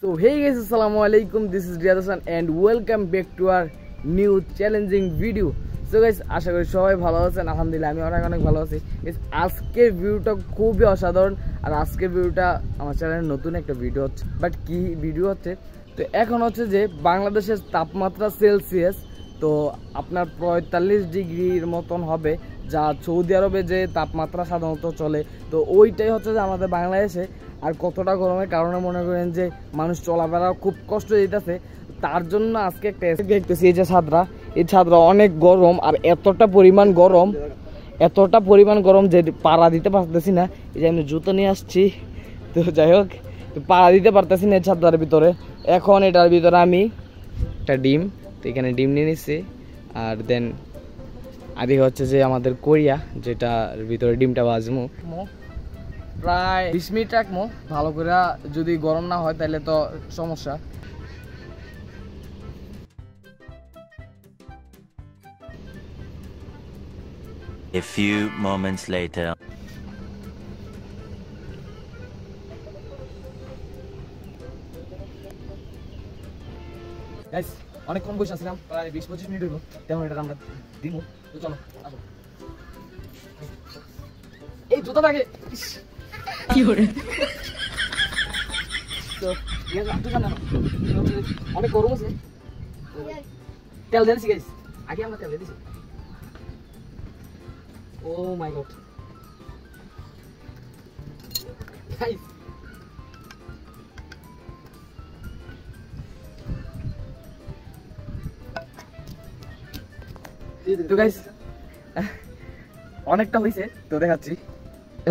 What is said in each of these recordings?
So hey guys, assalamu alaikum. This is Riyad Hasan and welcome back to our new challenging video. So guys, আশা করি সবাই ভালো আছেন। আলহামদুলিল্লাহ আমি অনেক ভালো আছি। guys আজকের ভিডিওটা খুবই অসাধারণ আর আজকের ভিডিওটা আমার চ্যানেলের নতুন একটা ভিডিও হচ্ছে। বাট কি ভিডিও হচ্ছে তো এখন হচ্ছে যে বাংলাদেশের তাপমাত্রা সেলসিয়াস তো আপনার 45 ডিগ্রির মতন হবে, যা সৌদি আরবে যে তাপমাত্রা সাধারণত চলে, তো ওইটাই হচ্ছে যে আমাদের বাংলাদেশে। আর কতটা গরমের কারণে মনে করেন যে মানুষ চলাফেরা খুব কষ্ট দিতেছে, তার জন্য আজকে একটা দেখতেছি এই যে ছাদরা অনেক গরম আর এতটা পরিমাণ গরম যে পাড়া দিতে পারতেছি না। এই যে আমি জুতো নিয়ে আসছি, তো যাই হোক পাড়া দিতে পারতেছি না এই ছাদরার ভিতরে। এখন এটার ভিতরে আমি একটা ডিম, তো এখানে ডিম নিয়ে নিচ্ছি আর দেন আদি হচ্ছে যে আমাদের কোরিয়া, যেটার ভিতরে ডিমটা ভাজমু প্রায় 20 মিনিট রাখবো ভালো করে। যদি গরম না হয় তাহলে তো সমস্যা। A few moments later. Guys অনেকক্ষণ বসে আছিলাম, প্রায় 20-25 মিনিট হইল, তেমন এটা আমরা দিমু। তো চলো আসো। এই জুতাটাকে কি করে তো অনেক গরম আছে, তেল দিয়েছি গাইস, আগে আমরা তেল দিয়েছি। ও মাই গড গাইস, তো গাইস অনেকটা হয়েছে, তো দেখাচ্ছি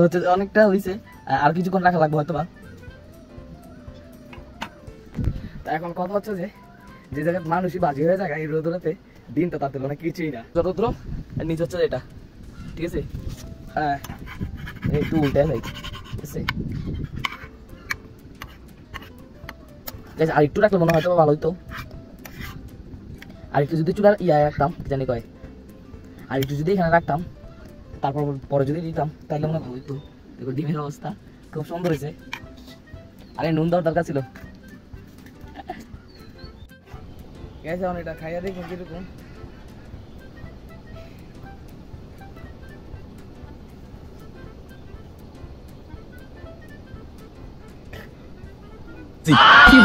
হচ্ছে অনেকটা হয়েছে, আর কিছুক্ষণ রাখা লাগবে হয়তো বা। এখন কথা হচ্ছে যে জায়গায় মানুষই বাজি হয়ে যায় এই রোদরাতে, দিন তো তাতে অনেক কিছুই না। যতদ্র নিচে হচ্ছে এটা, ঠিক আছে? হ্যাঁ একটু উল্টে যাই, ঠিক আছে? আর একটু রাখলে মনে হয়তো ভালো হইতো, আর একটু যদি চুলা রাখতাম, জানি কয়, আর একটু যদি এখানে রাখতাম তারপর পরে যদি দিতাম তাহলে মনে ভালো হইতো। দেখো ডিমের অবস্থা খুব সুন্দর হয়েছে। আরে নুন দেওয়ার দরকার ছিল। গেছে এটা খাইয়া দেখুন কিরকম। কি